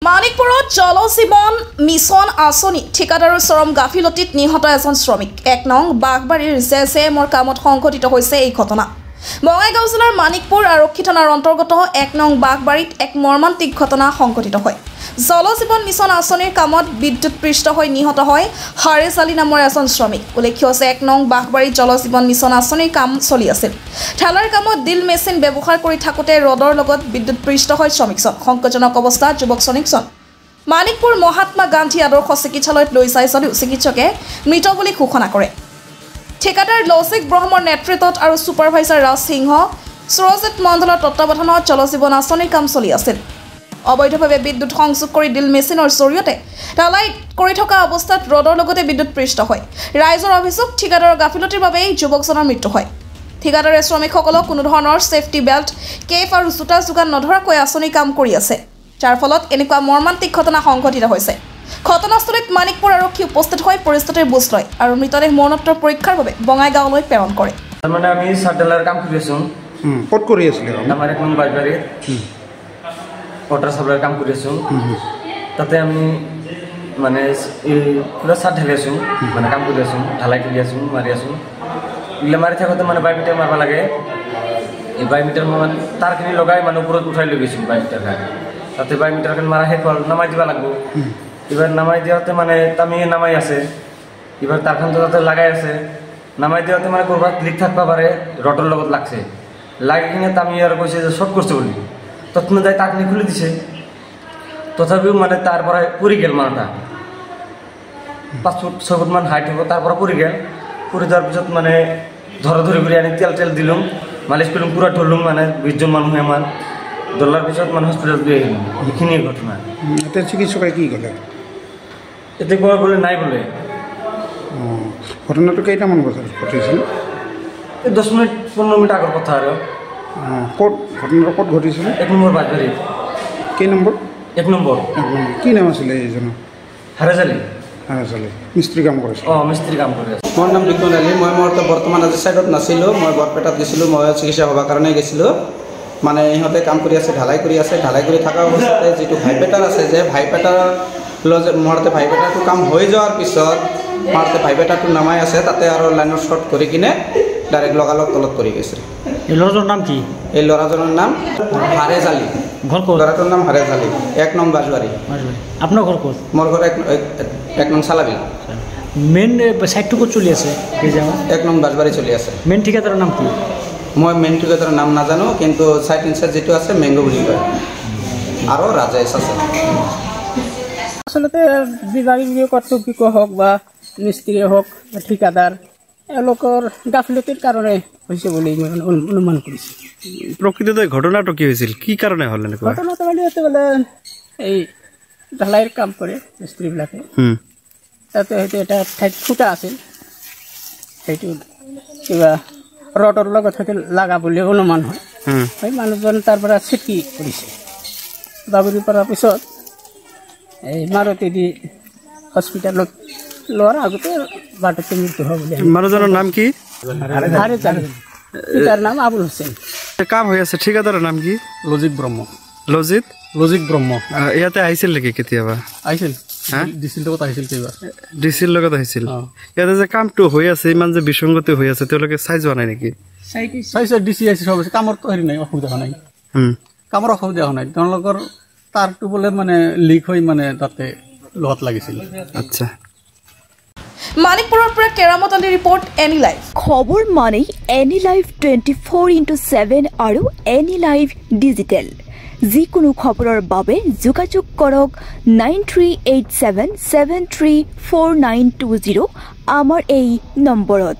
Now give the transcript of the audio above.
মানিকপুৰত Jal Jeevan mission আঁচনি ঠিকাদাৰৰ চৰম গাফিলতিত নিহত এজন শ্ৰমিক ১ নং বাগবাৰীৰ জেজেএমৰ কামত সংঘটিত হৈছে এই ঘটনা। বঙাইগাঁও জিলাৰ মানিকপুৰ আৰক্ষী থানাৰ অন্তৰ্গত ১ নং বাগবাৰীত এক মৰ্মান্তিক ঘটনা সংঘটিত হয়। জলজীৱন মিছন আঁচনিৰ কামত বিদ্যুৎ পৃষ্ঠ হৈ নিহত হয় হাৰেজ আলী নামৰ এজন শ্ৰমিক। উল্লেখ্য আছে ১ নং বাগবাৰীত জলজীৱন মিছন আঁচনিৰ কাম চলি আছিল। ঠেলাৰ কামত ডিল মেচিন ব্যৱহাৰ কৰি থাকোঁতে ৰডৰ লগত বিদ্যুৎ পৃষ্ঠ হয় শ্ৰমিকজন। সংকটজনক অৱস্থাত যুৱক শ্ৰমিকজন মানিকপুৰ মহাত্মা গান্ধী আদৰ্শ চিকিৎসালয়ত লৈ যায় যদিও চিকিৎসকে মৃত বুলি ঘোষণা কৰে। ঠিকাদাৰ লৌচিক ব্ৰহ্মৰ নেতৃত্বত আৰু ছুপাৰভাইজাৰ ৰাজ সিংহ সুৰজিত মণ্ডলৰ তত্বাৱধানত জলজীৱন আঁচনিৰ কাম চলি আছিল। অবৈধভাৱে বিদ্যুৎ সংযোগ কৰি ডিল মেচিনৰ জৰিয়তে ঢালাই কৰি থকা অৱস্থাত ৰডৰ লগতে বিদ্যুৎ পৃষ্ঠ হয়। ৰাইজৰ অভিযোগ ঠিকাদাৰৰ গাফিলতিৰ বাবেই যুৱকজনৰ মৃত্যু হয়। ঠিকাদাৰে শ্ৰমিকসকলক কোনো ধৰণৰ ছেফটি বেল্ট, কেপ আৰু জোতা যোগান নধৰাকৈ আঁচনি কাম কৰি আছে, যাৰ ফলত এনেকুৱা মৰ্মান্তিক ঘটনা সংঘটিত হৈছে। ঘটনাস্থলীত মানিকপুৰ আৰক্ষী উপস্থিত হৈ পৰিস্থিতিৰ বুজ লয় আৰু মৃতদেহ মৰণোত্তৰ পৰীক্ষাৰ বাবে বঙাইগাঁৱলৈ প্ৰেৰণ কৰে। মানে আমি সাতডালাৰ কাম কৰি আছোঁ। ক'ত কৰি আছিলে? আমাৰ ১ নং বাগবাৰীত ওৱাটাৰ চাপ্লাইৰ কাম কৰি আছোঁ। তাতে আমি মানে পুৰা চাট ঢালি আছোঁ, মানে কাম কৰি আছোঁ, ঢালাই কৰি আছোঁ, মাৰি আছোঁ। এইগিলা মাৰি থাকোঁতে মানে বাইমিটাৰ মাৰিব লাগে। এই বাইমিটাৰ মানে তাৰখিনি লগাই মানে ওপৰত উঠাই লৈ গৈছোঁ বাইমিটাৰ গাড়ী। তাতে বাইমিটাৰখন মাৰা শেষ হ'ল, নামাই দিব লাগিব। এবার নামাই দিওঁতে মানে তামি নামাই আছে, এবার তারখান তো তাতে লাগাই আছে। নামাই দিওঁতে মানে ক'ৰবাত লিক থাকবা পাৰে, ৰডৰ লগত লাগছে। লাগি কিনে তামি আৰু কৈছে যে শ্বৰ্ট কৰিছে বুলি। তৎক্ষণাৎ যাই তাকনি খুলি দিছে। তথাপিও মানে তাৰ পৰা পৰি গেল মানুহটা। ৫ ফুট ৬ ফুট মান হাইট হ'ব, তাৰ পৰা পৰি গেল। পৰি যোৱাৰ পিছত মানে ধৰি কৰি আনি তেল দিলোঁ, মালিচ কৰিলোঁ, পুৰা ধৰলোঁ মানে ২০ জন মানুহে আমাৰ। ধৰাৰ পিছত মানে হস্পিটেলত লৈ আহিলোঁ। এইখিনিয়ে ঘটনা। এতিয়া চিকিৎসকে কি ক'লে? এতিয়া বোলে নাই বোলে। ঘটনাটো কেইটামান বজাত ঘটিছিল? ১০ মিনিট ১৫ মিনিট আগৰ কথা আৰু। ক'ত ঘটনাটো ক'ত ঘটিছিল? ১ নম্বৰ বাগবাৰীত। কেই নম্বৰ? ১ নম্বৰ। কি নাম আছিলে এইজনৰ? হাৰেজ আলী। হাৰেজ আলী মিস্ত্ৰী কাম কৰিছে? মিস্ত্ৰী কাম কৰি আছে। মোৰ নাম বিক্ৰম আলী। মই বৰ্তমান আজি ছাইডত নাছিলোঁ, মই বৰপেটাত গৈছিলোঁ। মই চিকিৎসা হ'বৰ কাৰণে গৈছিলোঁ। মানে ইহঁতে কাম কৰি আছে, ঢালাই কৰি আছে। ঢালাই কৰি থকা অৱস্থাতে যিটো ভাইব্ৰেটাৰ আছে, যে ভাইব্ৰেটাৰ মাৰোঁতে ভাইব্ৰেটাৰটো কাম হৈ যোৱাৰ পিছত মাৰোঁতে ভাইব্ৰেটাৰটো নামাই আছে, তাতে আৰু লাইনৰ শ্বৰ্ট কৰি কিনে ডাইৰেক্ট লগালগ তলত পৰি গৈছে। এই ল'ৰাজনৰ নাম কি? এই ল'ৰাজনৰ নাম হাৰেজ আলী। ঘৰ ক'ত? ল'ৰাটোৰ নাম হাৰেজ আলী, ১ নং বাজবাৰী। আপোনাৰ ঘৰ ক'ত? মোৰ ঘৰ ১ নং চালাবিল। মেইন চাইডটো ক'ত চলি আছে? ১ নং বাজবাৰী চলি আছে। মেইন ঠিকাদাৰৰ নাম কি? মই মেইন ঠিকাদাৰৰ নাম নাজানো, কিন্তু চাইট ইনচাৰ্জ যিটো আছে মেংগো বুলি কয়, আৰু ৰাজেশ আছে। আচলতে বিভাগীয় কৰ্তৃপক্ষ হওক বা মিস্ত্ৰীয়ে হওক বা ঠিকাদাৰ, এওঁলোকৰ গাফিলতিৰ কাৰণে হৈছে বুলি মই অনুমান কৰিছোঁ। প্ৰকৃততে ঘটনাটো কি হৈছিল? কি কাৰণে হ'ল এনেকুৱা? ঘটনাটো বোলে এই ঢালাইৰ কাম কৰে মিস্ত্ৰীবিলাকে। তাতে হয়তো এটা ঠাইত ফুটা আছিল, সেইটো কিবা ৰডৰ লগত হয়তো লাগা বুলি অনুমান হয়। সেই মানুহজন তাৰ পৰা ছিটকি কৰিছে। বাগৰি পৰাৰ পিছত এই মাৰুতি দি হস্পিটেলত লোৱাৰ আগতে বাটতে মৃত্যু হয় বুলি। মানুহজনৰ নাম কি? হাৰেজ আলী। তাৰ নাম আবুল হুছেইন। কাম হৈ আছে। ঠিকাদাৰৰ নাম কি? লজিক ব্ৰহ্ম। লজিক ব্ৰহ্ম। ইয়াতে আহিছিল নেকি কেতিয়াবা? আহিছিল। ডিচিৰ লগত আহিছিল কেইবাৰ। ডিচিৰ লগত আহিছিল। ইয়াতে যে কামটো হৈ আছে, ইমান যে বিসংগতি হৈ আছে, তেওঁলোকে চাই যোৱা নাই নেকি? চাইছে, ডিচি আহিছে, সব আছে। কামৰ হেৰি নাই, অসুবিধা হোৱা নাই। কামৰ অসুবিধা হোৱা নাই। তেওঁলোকৰ তাৰটো বলে মানে লিক হৈ মানে তাতে লগত লাগিছিল। আচ্ছা। মানিকপুৰৰ পৰা Keramat Ali report, any live. খবৰ মানে এনি লাইভ 24x7 আৰু এনি লাইভ ডিজিটেল। যিকোনো খবৰৰ বাবে যোগাযোগ কৰক 9387734920 আমাৰ এই নম্বৰত।